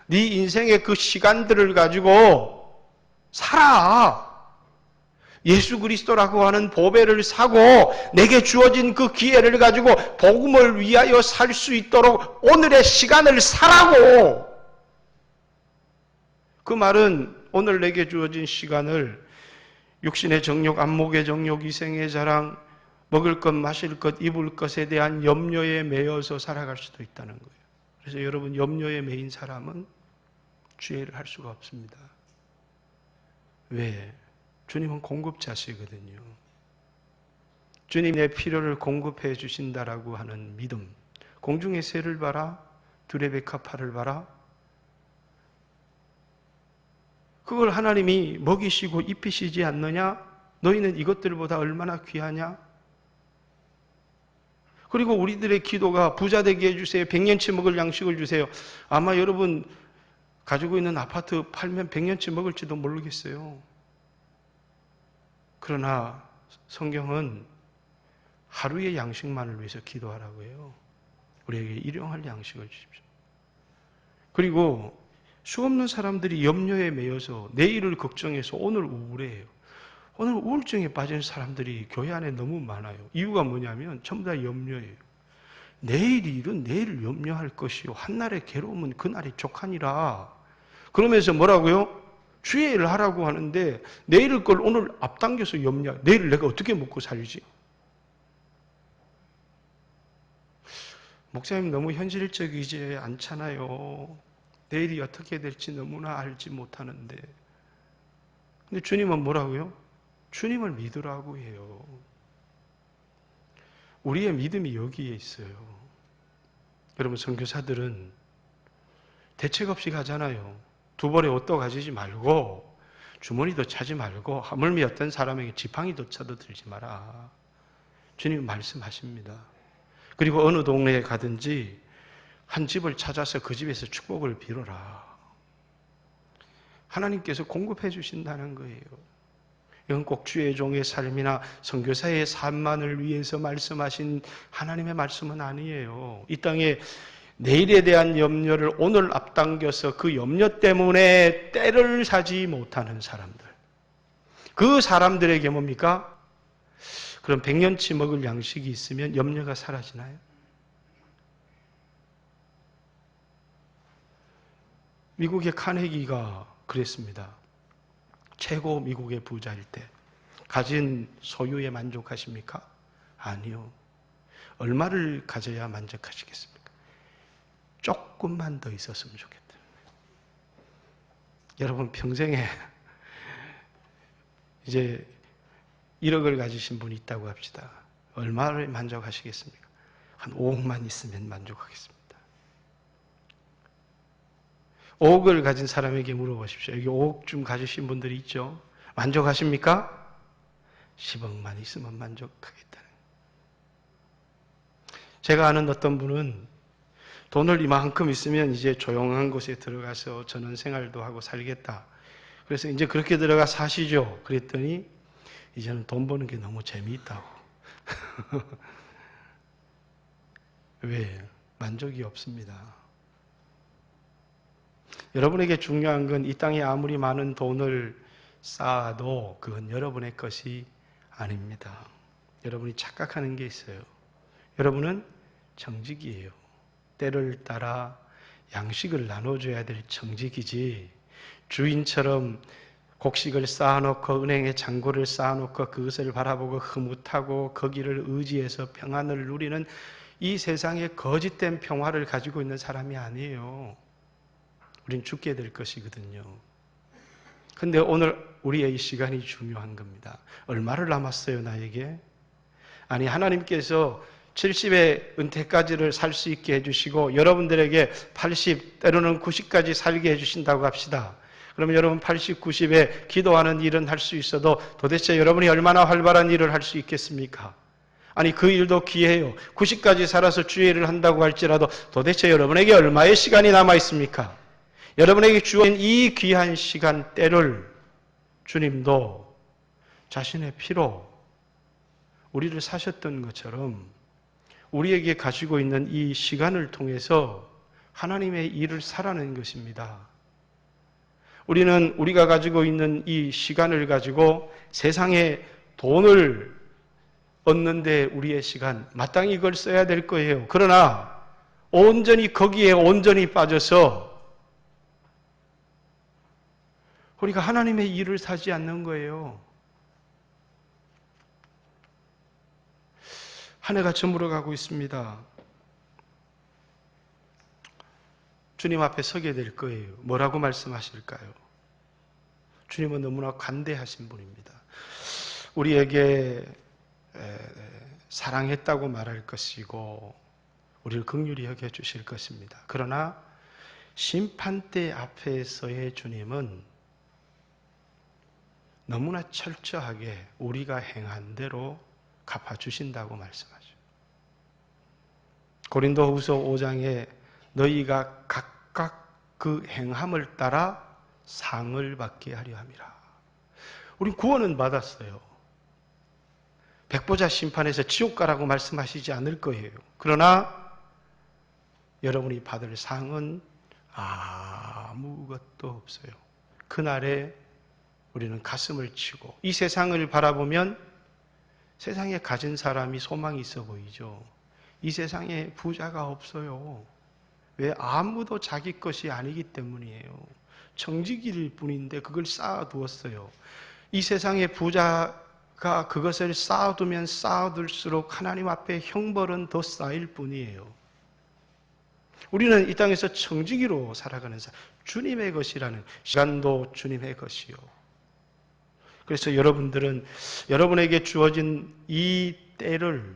네 인생의 그 시간들을 가지고 살아. 예수 그리스도라고 하는 보배를 사고 내게 주어진 그 기회를 가지고 복음을 위하여 살 수 있도록 오늘의 시간을 사라고. 그 말은 오늘 내게 주어진 시간을 육신의 정욕, 안목의 정욕, 이생의 자랑, 먹을 것, 마실 것, 입을 것에 대한 염려에 매여서 살아갈 수도 있다는 거예요. 그래서 여러분, 염려에 매인 사람은 주의 일을 할 수가 없습니다. 왜? 주님은 공급자시거든요. 주님 내 필요를 공급해 주신다라고 하는 믿음. 공중의 새를 봐라, 들의 백합화를 봐라. 그걸 하나님이 먹이시고 입히시지 않느냐? 너희는 이것들보다 얼마나 귀하냐? 그리고 우리들의 기도가 부자 되게 해주세요. 100년치 먹을 양식을 주세요. 아마 여러분 가지고 있는 아파트 팔면 100년치 먹을지도 모르겠어요. 그러나 성경은 하루의 양식만을 위해서 기도하라고 해요. 우리에게 일용할 양식을 주십시오. 그리고 수없는 사람들이 염려에 매여서 내일을 걱정해서 오늘 우울해요. 오늘 우울증에 빠진 사람들이 교회 안에 너무 많아요. 이유가 뭐냐면 전부 다 염려예요. 내일 일은 내일 염려할 것이요, 한날의 괴로움은 그날이 족하니라. 그러면서 뭐라고요? 주의 일을 하라고 하는데 내일 걸 오늘 앞당겨서 염려. 내일 내가 어떻게 먹고 살지? 목사님 너무 현실적이지 않잖아요. 내일이 어떻게 될지 너무나 알지 못하는데. 근데 주님은 뭐라고요? 주님을 믿으라고 해요. 우리의 믿음이 여기에 있어요. 여러분, 선교사들은 대책 없이 가잖아요. 두 벌에 옷도 가지지 말고 주머니도 차지 말고 하물며 어떤 사람에게 지팡이조차도 들지 마라. 주님이 말씀하십니다. 그리고 어느 동네에 가든지 한 집을 찾아서 그 집에서 축복을 빌어라. 하나님께서 공급해 주신다는 거예요. 이건 꼭 주의 종의 삶이나 선교사의 삶만을 위해서 말씀하신 하나님의 말씀은 아니에요. 이 땅에 내일에 대한 염려를 오늘 앞당겨서 그 염려 때문에 때를 사지 못하는 사람들. 그 사람들에게 뭡니까? 그럼 100년치 먹을 양식이 있으면 염려가 사라지나요? 미국의 카네기가 그랬습니다. 최고 미국의 부자일 때 가진 소유에 만족하십니까? 아니요. 얼마를 가져야 만족하시겠습니까? 조금만 더 있었으면 좋겠다. 여러분 평생에 이제 1억을 가지신 분이 있다고 합시다. 얼마를 만족하시겠습니까? 한 5억만 있으면 만족하겠습니다. 5억을 가진 사람에게 물어보십시오. 여기 5억 좀 가지신 분들이 있죠? 만족하십니까? 10억만 있으면 만족하겠다는. 제가 아는 어떤 분은 돈을 이만큼 있으면 이제 조용한 곳에 들어가서 전원 생활도 하고 살겠다. 그래서 이제 그렇게 들어가 사시죠. 그랬더니 이제는 돈 버는 게 너무 재미있다고. 왜? 만족이 없습니다. 여러분에게 중요한 건 이 땅에 아무리 많은 돈을 쌓아도 그건 여러분의 것이 아닙니다. 여러분이 착각하는 게 있어요. 여러분은 정직이에요. 때를 따라 양식을 나눠줘야 될 정직이지, 주인처럼 곡식을 쌓아놓고 은행에 잔고를 쌓아놓고 그것을 바라보고 흐뭇하고 거기를 의지해서 평안을 누리는 이 세상의 거짓된 평화를 가지고 있는 사람이 아니에요. 우린 죽게 될 것이거든요. 근데 오늘 우리의 이 시간이 중요한 겁니다. 얼마를 남았어요, 나에게? 아니, 하나님께서 70의 은퇴까지를 살 수 있게 해주시고 여러분들에게 80, 때로는 90까지 살게 해주신다고 합시다. 그러면 여러분 80, 90에 기도하는 일은 할 수 있어도 도대체 여러분이 얼마나 활발한 일을 할 수 있겠습니까? 아니, 그 일도 귀해요. 90까지 살아서 주의 일을 한다고 할지라도 도대체 여러분에게 얼마의 시간이 남아 있습니까? 여러분에게 주어진 이 귀한 시간 때를 주님도 자신의 피로 우리를 사셨던 것처럼 우리에게 가지고 있는 이 시간을 통해서 하나님의 일을 사라는 것입니다. 우리는 우리가 가지고 있는 이 시간을 가지고 세상에 돈을 얻는데 우리의 시간, 마땅히 이걸 써야 될 거예요. 그러나 온전히 거기에 온전히 빠져서 우리가 하나님의 일을 사지 않는 거예요. 한 해가 저물어 가고 있습니다. 주님 앞에 서게 될 거예요. 뭐라고 말씀하실까요? 주님은 너무나 관대하신 분입니다. 우리에게 사랑했다고 말할 것이고 우리를 긍휼히 여겨주실 것입니다. 그러나 심판대 앞에서의 주님은 너무나 철저하게 우리가 행한 대로 갚아주신다고 말씀하죠. 고린도후서 5장에 너희가 각각 그 행함을 따라 상을 받게 하려 함이라. 우린 구원은 받았어요. 백보자 심판에서 지옥 가라고 말씀하시지 않을 거예요. 그러나 여러분이 받을 상은 아무것도 없어요. 그날에 우리는 가슴을 치고 이 세상을 바라보면 세상에 가진 사람이 소망이 있어 보이죠. 이 세상에 부자가 없어요. 왜? 아무도 자기 것이 아니기 때문이에요. 정직일 뿐인데 그걸 쌓아두었어요. 이 세상에 부자가 그것을 쌓아두면 쌓아둘수록 하나님 앞에 형벌은 더 쌓일 뿐이에요. 우리는 이 땅에서 정직이로 살아가는 사람, 주님의 것이라는, 시간도 주님의 것이요. 그래서 여러분들은 여러분에게 주어진 이 때를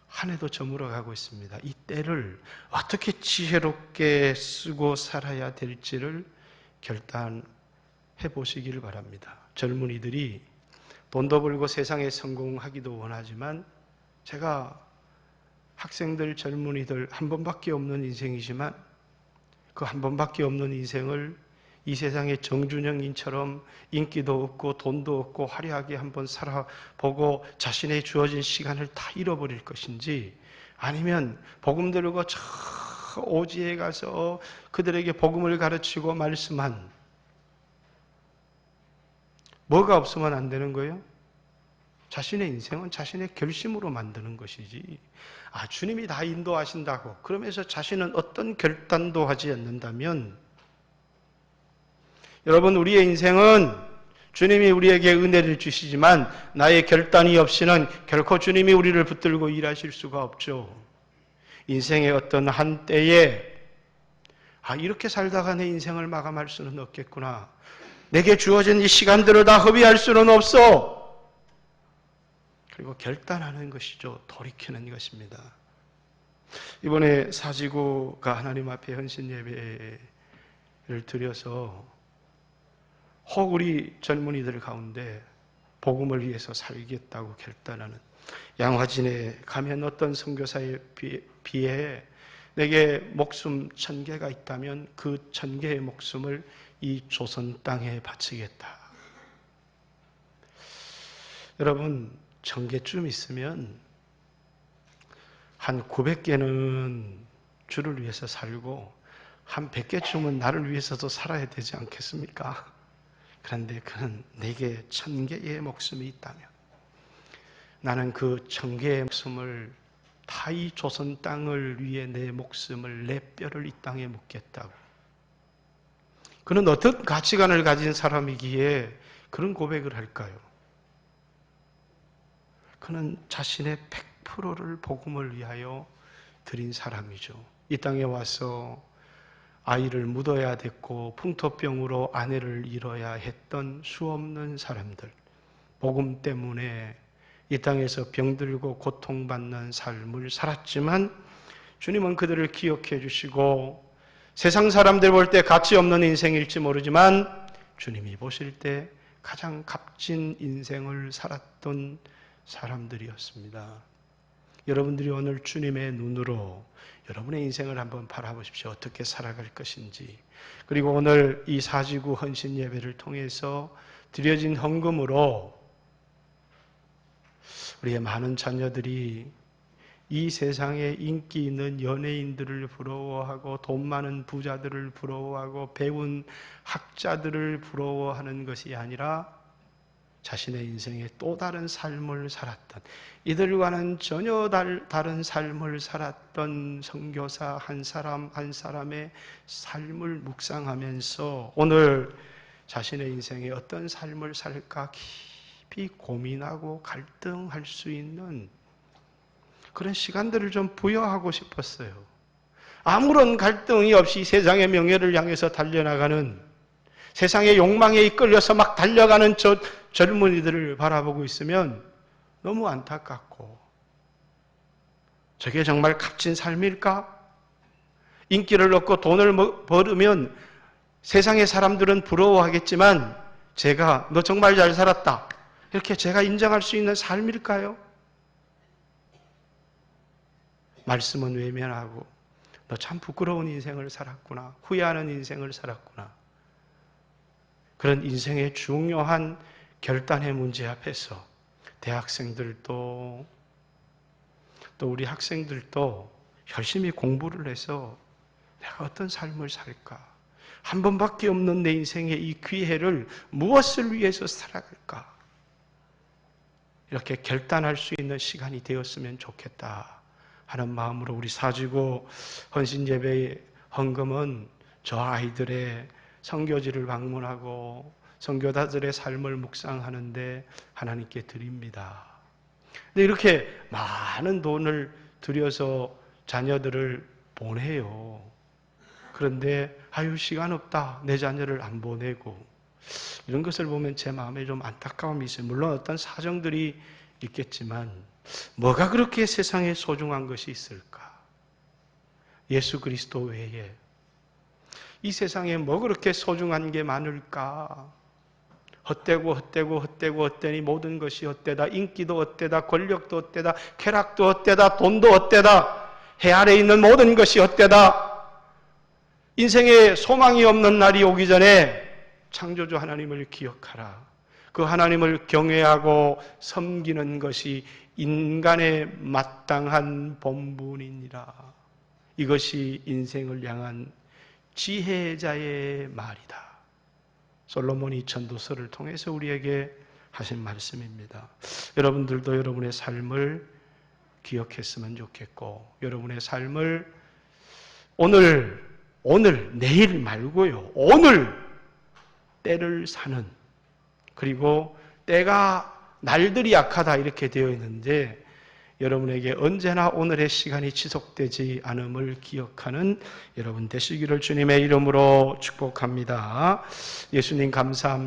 한 해도 저물어 가고 있습니다. 이 때를 어떻게 지혜롭게 쓰고 살아야 될지를 결단해 보시기를 바랍니다. 젊은이들이 돈도 벌고 세상에 성공하기도 원하지만 제가 학생들, 젊은이들 한 번밖에 없는 인생이지만 그 한 번밖에 없는 인생을 이 세상의 정준영인처럼 인기도 없고 돈도 없고 화려하게 한번 살아보고 자신의 주어진 시간을 다 잃어버릴 것인지, 아니면 복음 들고 저 오지에 가서 그들에게 복음을 가르치고 말씀한, 뭐가 없으면 안 되는 거예요? 자신의 인생은 자신의 결심으로 만드는 것이지, 주님이 다 인도하신다고 그러면서 자신은 어떤 결단도 하지 않는다면, 여러분, 우리의 인생은 주님이 우리에게 은혜를 주시지만 나의 결단이 없이는 결코 주님이 우리를 붙들고 일하실 수가 없죠. 인생의 어떤 한때에 이렇게 살다가 내 인생을 마감할 수는 없겠구나. 내게 주어진 이 시간들을 다 허비할 수는 없어. 그리고 결단하는 것이죠. 돌이키는 것입니다. 이번에 사지구가 하나님 앞에 헌신 예배를 드려서 혹 우리 젊은이들 가운데 복음을 위해서 살겠다고 결단하는, 양화진에 가면 어떤 선교사에 비해 내게 목숨 1000개가 있다면 그 1000개의 목숨을 이 조선 땅에 바치겠다. 여러분, 1000개쯤 있으면 한 900개는 주를 위해서 살고 한 100개쯤은 나를 위해서도 살아야 되지 않겠습니까? 그런데 그는 내게 1000개의 목숨이 있다면 나는 그 1000개의 목숨을 다 이 조선 땅을 위해 내 목숨을, 내 뼈를 이 땅에 묻겠다고. 그는 어떤 가치관을 가진 사람이기에 그런 고백을 할까요? 그는 자신의 100%를 복음을 위하여 드린 사람이죠. 이 땅에 와서 아이를 묻어야 됐고 풍토병으로 아내를 잃어야 했던 수없는 사람들, 복음 때문에 이 땅에서 병들고 고통받는 삶을 살았지만 주님은 그들을 기억해 주시고, 세상 사람들 볼 때 가치 없는 인생일지 모르지만 주님이 보실 때 가장 값진 인생을 살았던 사람들이었습니다. 여러분들이 오늘 주님의 눈으로 여러분의 인생을 한번 바라보십시오. 어떻게 살아갈 것인지. 그리고 오늘 이 사지구 헌신 예배를 통해서 드려진 헌금으로 우리의 많은 자녀들이 이 세상에 인기 있는 연예인들을 부러워하고 돈 많은 부자들을 부러워하고 배운 학자들을 부러워하는 것이 아니라 자신의 인생에 또 다른 삶을 살았던, 이들과는 전혀 다른 삶을 살았던 선교사 한 사람 한 사람의 삶을 묵상하면서 오늘 자신의 인생에 어떤 삶을 살까 깊이 고민하고 갈등할 수 있는 그런 시간들을 좀 부여하고 싶었어요. 아무런 갈등이 없이 세상의 명예를 향해서 달려나가는, 세상의 욕망에 이끌려서 막 달려가는 저 젊은이들을 바라보고 있으면 너무 안타깝고, 저게 정말 값진 삶일까? 인기를 얻고 돈을 벌으면 세상의 사람들은 부러워하겠지만 제가 너 정말 잘 살았다 이렇게 제가 인정할 수 있는 삶일까요? 말씀은 외면하고 너 참 부끄러운 인생을 살았구나, 후회하는 인생을 살았구나. 그런 인생의 중요한 결단의 문제 앞에서 대학생들도 또 우리 학생들도 열심히 공부를 해서 내가 어떤 삶을 살까? 한 번밖에 없는 내 인생의 이 기회를 무엇을 위해서 살아갈까? 이렇게 결단할 수 있는 시간이 되었으면 좋겠다 하는 마음으로 우리 사지구 헌신예배의 헌금은 저 아이들의 선교지를 방문하고 선교사들의 삶을 묵상하는데 하나님께 드립니다. 근데 이렇게 많은 돈을 들여서 자녀들을 보내요. 그런데 시간 없다, 내 자녀를 안 보내고, 이런 것을 보면 제 마음에 좀 안타까움이 있어요. 물론 어떤 사정들이 있겠지만 뭐가 그렇게 세상에 소중한 것이 있을까? 예수 그리스도 외에 이 세상에 뭐 그렇게 소중한 게 많을까? 헛되니 모든 것이 헛되다. 인기도 헛되다. 권력도 헛되다. 쾌락도 헛되다. 돈도 헛되다. 해 아래 있는 모든 것이 헛되다. 인생에 소망이 없는 날이 오기 전에 창조주 하나님을 기억하라. 그 하나님을 경외하고 섬기는 것이 인간의 마땅한 본분이니라. 이것이 인생을 향한 지혜자의 말이다. 솔로몬이 전도서를 통해서 우리에게 하신 말씀입니다. 여러분들도 여러분의 삶을 기억했으면 좋겠고, 여러분의 삶을 오늘, 내일 말고요. 오늘 때를 사는 그리고 때가 날들이 약하다 이렇게 되어 있는데 여러분에게 언제나 오늘의 시간이 지속되지 않음을 기억하는 여러분 되시기를 주님의 이름으로 축복합니다. 예수님 감사합니다.